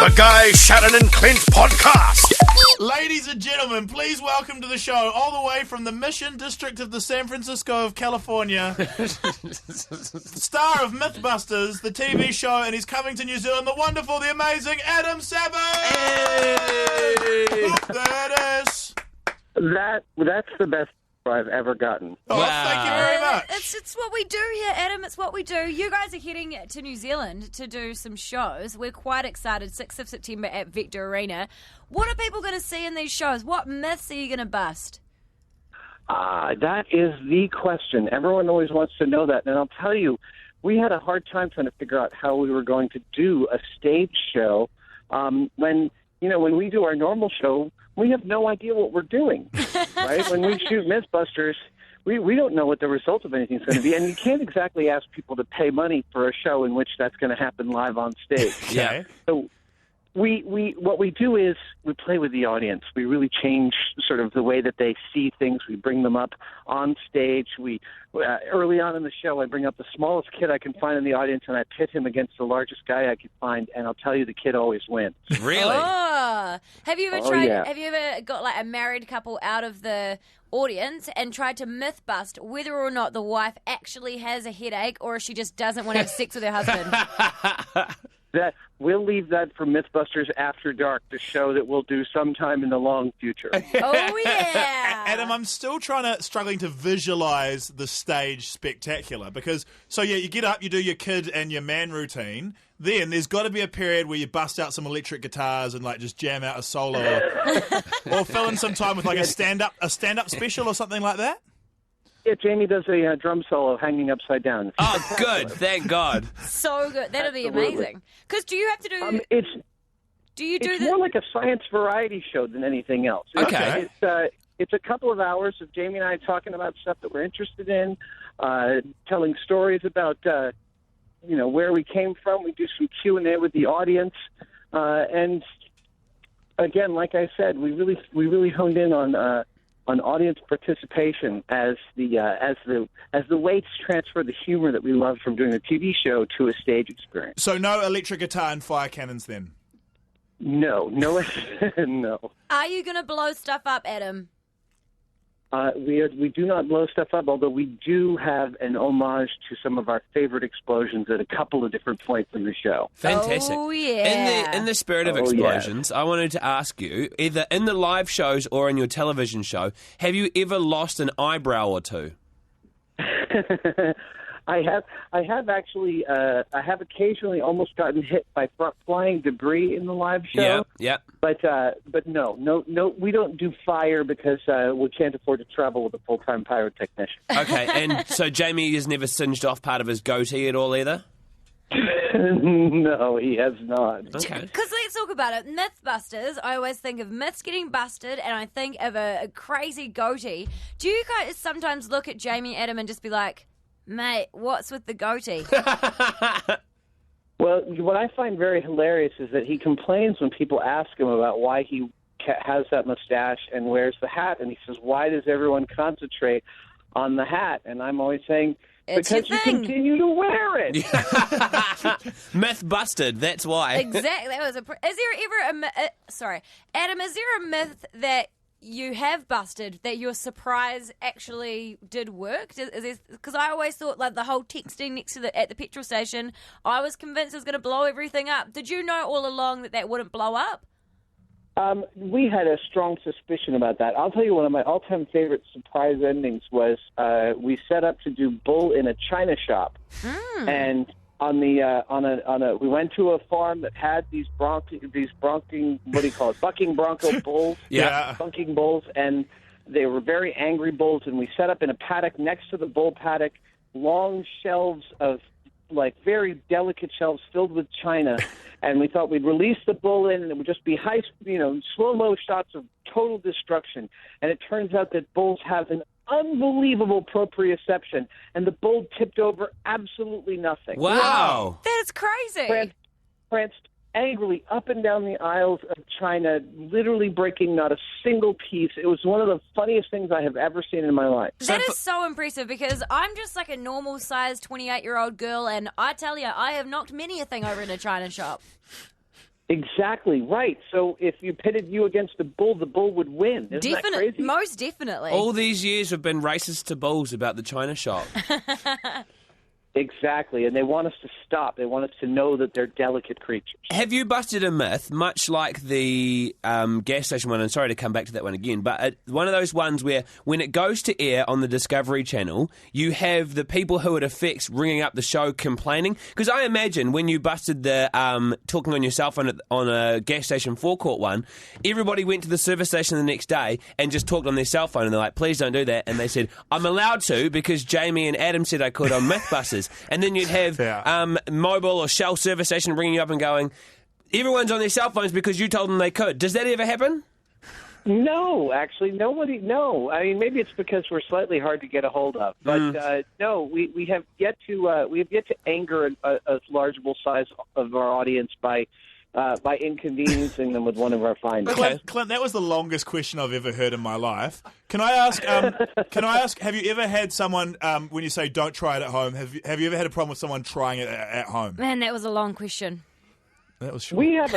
The Guy, Shannon and Clint podcast. Ladies and gentlemen, please welcome to the show, all the way from the Mission District of the San Francisco of California, star of Mythbusters, the TV show, and he's coming to New Zealand, the wonderful, the amazing Adam Sabbath! Hey! There it is. That's the best I've ever gotten. Oh, thank you very much. It's what we do here, Adam. It's what we do. You guys are heading to New Zealand to do some shows. We're quite excited. 6th of September at Vector Arena. What are people going to see in these shows? What myths are you going to bust? That is the question. Everyone always wants to know that. And I'll tell you, we had a hard time trying to figure out how we were going to do a stage show. When we do our normal show, we have no idea what we're doing, right? When we shoot Mythbusters, we don't know what the result of anything's going to be, and you can't exactly ask people to pay money for a show in which that's going to happen live on stage. Okay. So what we do is we play with the audience. We really change sort of the way that they see things. We bring them up on stage. Early on in the show, I bring up the smallest kid I can find in the audience, and I pit him against the largest guy I can find, and I'll tell you, the kid always wins. Really? Oh. Have you ever tried? Yeah. Have you ever got like a married couple out of the audience and tried to myth bust whether or not the wife actually has a headache or if she just doesn't want to have sex with her husband? That we'll leave that for Mythbusters After Dark, the show that we'll do sometime in the long future. Oh yeah, Adam, I'm still struggling to visualize the stage spectacular because, you get up, you do your kid and your man routine, then there's got to be a period where you bust out some electric guitars and like just jam out a solo or fill in some time with like a stand-up special or something like that. Yeah, Jamie does a drum solo hanging upside down. Oh, good. Thank God. so good. That'll be Absolutely. amazing. Because do you have to do? It's more like a science variety show than anything else. Okay. It's a couple of hours of Jamie and I talking about stuff that we're interested in, telling stories about where we came from. We do some Q&A with the audience, and again, like I said, we really honed in on audience participation as the way to transfer the humor that we love from doing a TV show to a stage experience. So no electric guitar and fire cannons then? No, no. Are you going to blow stuff up, Adam? We do not blow stuff up, although we do have an homage to some of our favorite explosions at a couple of different points in the show. Fantastic. Oh, yeah. In the spirit of explosions, I wanted to ask you, either in the live shows or in your television show, have you ever lost an eyebrow or two? I have actually. I have occasionally almost gotten hit by flying debris in the live show. Yeah. But no. We don't do fire because we can't afford to travel with a full-time pyrotechnician. Okay, and so Jamie has never singed off part of his goatee at all either? No, he has not. Okay. Because let's talk about it. Mythbusters, I always think of myths getting busted, and I think of a crazy goatee. Do you guys sometimes look at Jamie Adam and just be like, mate, what's with the goatee? Well, what I find very hilarious is that he complains when people ask him about why he has that mustache and wears the hat, and he says, why does everyone concentrate on the hat? And I'm always saying, It's because your you thing. continue to wear it. Myth busted, that's why. Exactly. That was is there ever sorry, Adam, is there a myth that you have busted that your surprise actually did work? Because I always thought like the whole texting next to at the petrol station, I was convinced it was going to blow everything up. Did you know all along that wouldn't blow up? We had a strong suspicion about that. I'll tell you, one of my all-time favorite surprise endings was we set up to do Bull in a china shop, and we went to a farm that had these bucking bronco bulls, Yeah. bunking bulls, and they were very angry bulls. And we set up in a paddock next to the bull paddock, long shelves of very delicate shelves filled with china. And we thought we'd release the bull in, and it would just be slow-mo shots of total destruction. And it turns out that bulls have an unbelievable proprioception, and the bull tipped over absolutely nothing. Wow. That's crazy. Pranced angrily up and down the aisles of China, literally breaking not a single piece. It was one of the funniest things I have ever seen in my life. That is so impressive because I'm just like a normal-sized 28-year-old girl, and I tell you, I have knocked many a thing over in a china shop. Exactly right. So if you pitted you against the bull would win. Isn't that crazy? Most definitely. All these years we've been racist to bulls about the China shop. Exactly, and they want us to stop. They want us to know that they're delicate creatures. Have you busted a myth, much like the gas station one, and sorry to come back to that one again, but one of those ones where when it goes to air on the Discovery Channel, you have the people who it affects ringing up the show complaining? Because I imagine when you busted the talking on your cell phone on a gas station forecourt one, everybody went to the service station the next day and just talked on their cell phone, and they're like, please don't do that. And they said, I'm allowed to because Jamie and Adam said I could on Mythbusters. And then you'd have Mobile or Shell service station ringing you up and going, everyone's on their cell phones because you told them they could. Does that ever happen? No, actually, nobody. No, I mean maybe it's because we're slightly hard to get a hold of, but no, we have yet to anger a largeable size of our audience by inconveniencing them with one of our findings. Clint, that was the longest question I've ever heard in my life. Can I ask? Have you ever had someone when you say don't try it at home? Have you ever had a problem with someone trying it at home? Man, that was a long question. That was short. We have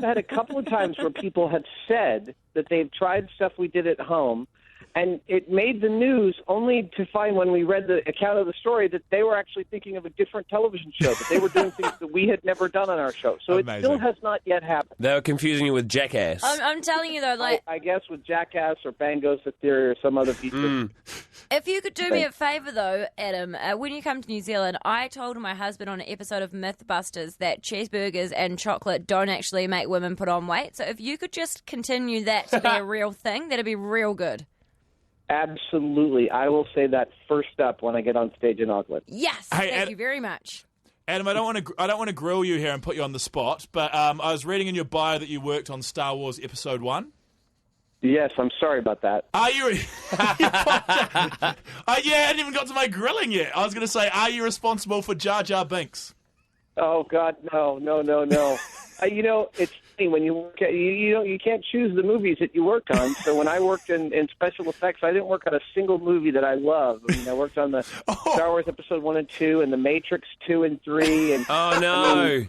had a couple of times where people have said that they've tried stuff we did at home, and it made the news only to find when we read the account of the story that they were actually thinking of a different television show, that they were doing things that we had never done on our show. So Amazing. It still has not yet happened. They were confusing you with Jackass. I'm telling you though, like I guess with Jackass or Bango's Theory or some other feature. if you could do me a favour though, Adam, when you come to New Zealand, I told my husband on an episode of Mythbusters that cheeseburgers and chocolate don't actually make women put on weight. So if you could just continue that to be a real thing, that'd be real good. Absolutely. I will say that first up when I get on stage in Auckland. Yes, Hey, thank you very much. Adam, I don't want to grill you here and put you on the spot, but I was reading in your bio that you worked on Star Wars Episode 1. Yes, I'm sorry about that. Are you? Yeah, I hadn't even got to my grilling yet. I was going to say, are you responsible for Jar Jar Binks? Oh God, no. You know, it's funny when you work at, you can't choose the movies that you worked on. So when I worked in special effects, I didn't work on a single movie that I love. I mean, I worked on the Star Wars Episode 1 and 2 and the Matrix 2 and 3. And Oh, no.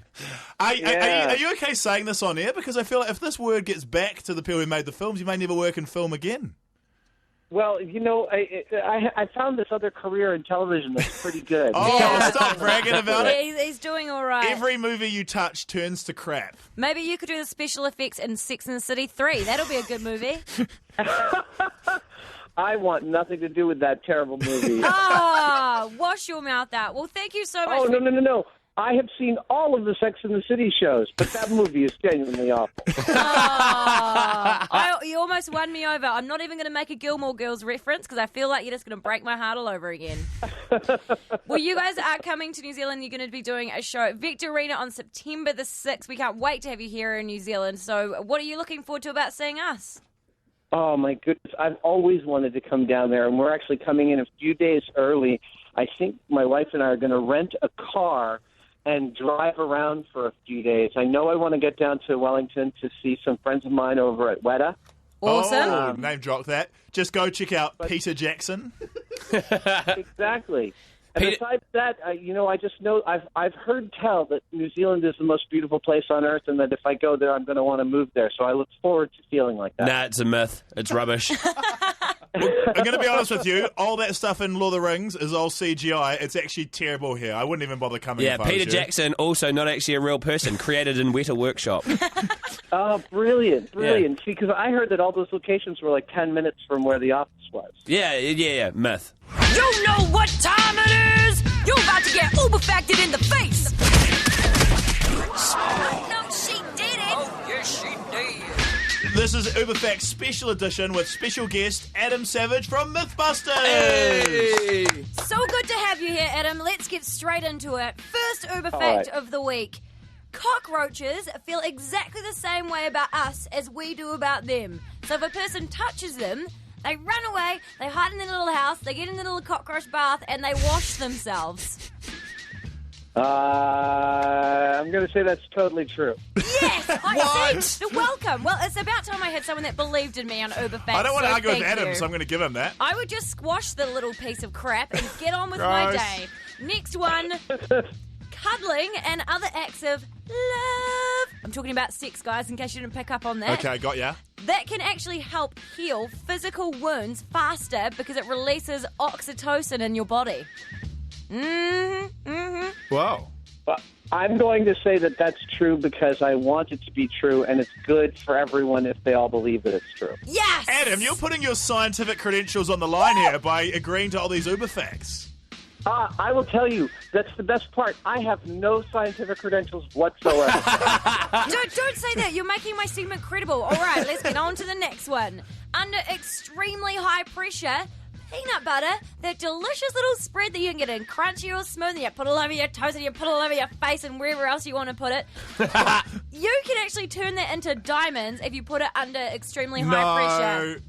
Are you okay saying this on air? Because I feel like if this word gets back to the people who made the films, you may never work in film again. well, you know, I found this other career in television that's pretty good. Oh, stop bragging about it. He's doing all right. Every movie you touch turns to crap. Maybe you could do the special effects in Sex and the City 3. That'll be a good movie. I want nothing to do with that terrible movie. Ah, wash your mouth out. Well, thank you so much. Oh, no. I have seen all of the Sex and the City shows, but that movie is genuinely awful. You almost won me over. I'm not even going to make a Gilmore Girls reference because I feel like you're just going to break my heart all over again. Well, you guys are coming to New Zealand. You're going to be doing a show at Vector Arena on September the 6th. We can't wait to have you here in New Zealand. So what are you looking forward to about seeing us? Oh, my goodness. I've always wanted to come down there, and we're actually coming in a few days early. I think my wife and I are going to rent a car and drive around for a few days. I know I want to get down to Wellington to see some friends of mine over at Weta. Awesome. Oh, name drop that. Just go check out Peter Jackson. Exactly. And Peter- besides that, I just know I've heard tell that New Zealand is the most beautiful place on earth, and that if I go there, I'm going to want to move there. So I look forward to feeling like that. Nah, it's a myth. It's rubbish. I'm going to be honest with you. All that stuff in Lord of the Rings is all CGI. It's actually terrible here. I wouldn't even bother coming. Yeah, if I was Peter you. Jackson, also not actually a real person, created in Weta Workshop. Oh, brilliant. See, because I heard that all those locations were like 10 minutes from where the office was. Yeah, myth. You know what time it is? You're about to get uber factored in the face. No, she did it. Oh, yes, she did. This is Uberfax Special Edition with special guest Adam Savage from Mythbusters. Hey! So good to have you here, Adam. Let's get straight into it. First Uber All fact right. of the week. Cockroaches feel exactly the same way about us as we do about them. So if a person touches them, they run away, they hide in their little house, they get in their little cockroach bath, and they wash themselves. I'm going to say that's totally true. Yes! I see. You're welcome. Well, it's about time I had someone that believed in me on Uber Facts. I don't want to so argue with thank Adam, you. so I'm going to give him that. I would just squash the little piece of crap and get on with my Gross. day. Next one. Cuddling and other acts of love I'm talking about sex, guys, in case you didn't pick up on that. Okay, got ya. That can actually help heal physical wounds faster because it releases oxytocin in your body. Whoa. But I'm going to say that that's true because I want it to be true, and it's good for everyone if they all believe that it's true. Yes! Adam, you're putting your scientific credentials on the line here by agreeing to all these Uber facts. I will tell you, that's the best part. I have no scientific credentials whatsoever. Don't say that. You're making my segment credible. All right, let's get on to the next one. Under extremely high pressure, peanut butter, that delicious little spread that you can get in crunchy or smooth, and you put it all over your toast and you put it all over your face and wherever else you want to put it. You can actually turn that into diamonds if you put it under extremely high pressure.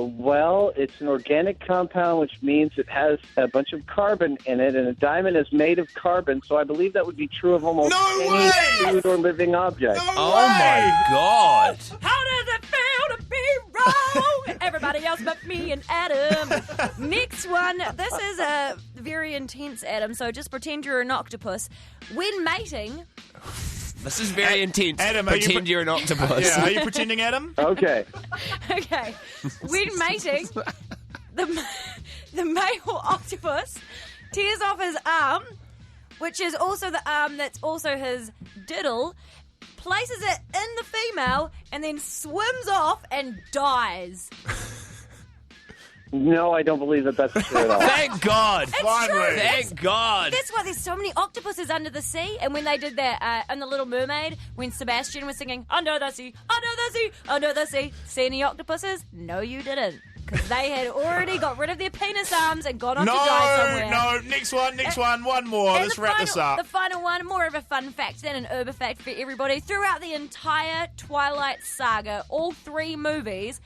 Well, it's an organic compound, which means it has a bunch of carbon in it, and a diamond is made of carbon, so I believe that would be true of almost any food or living object. Oh my God! How does it feel to be wrong? Everybody else but me and Adam. Next one. This is very intense, Adam, so just pretend you're an octopus. When mating... This is very intense. Adam, pretend you're an octopus. Yeah, are you pretending, Adam? Okay. Okay. When mating, the male octopus tears off his arm, which is also the arm that's also his diddle, places it in the female, and then swims off and dies. No, I don't believe that that's true at all. Thank God. Finally. true. Thank God. That's why there's so many octopuses under the sea. And when they did that in The Little Mermaid, when Sebastian was singing, under the sea, under the sea, under the sea, see any octopuses? No, you didn't. Because they had already got rid of their penis arms and gone on to die somewhere. No, next one, one more. And Let's the wrap this up. The final one, more of a fun fact than an Uber fact for everybody. Throughout the entire Twilight saga, all 3 movies,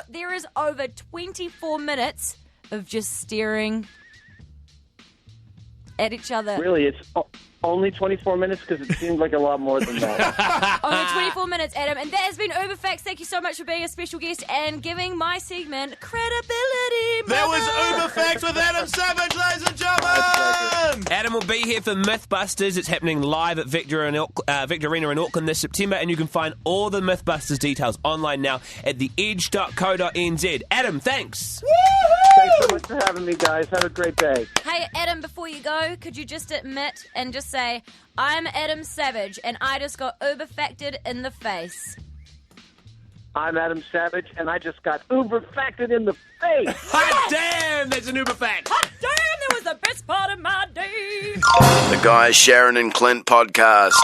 there is over 24 minutes of just staring at each other. Really, it's only 24 minutes because it seemed like a lot more than that. Only 24 minutes, Adam. And that has been Uber Facts. Thank you so much for being a special guest and giving my segment credibility. That was Uber Facts with Adam Savage, ladies and gentlemen. Adam will be here for Mythbusters. It's happening live at Victor Arena in Auckland this September, and you can find all the Mythbusters details online now at theedge.co.nz. Adam, thanks. Thanks so much for having me, guys. Have a great day. Hey, Adam, before you go, could you just admit and just say, I'm Adam Savage, and I just got Uber facted in the face. I'm Adam Savage, and I just got Uber facted in the face. Hot damn, that's an Uber fact. Hot damn, that was the best part of my day. The Guys, Sharon and Clint podcast.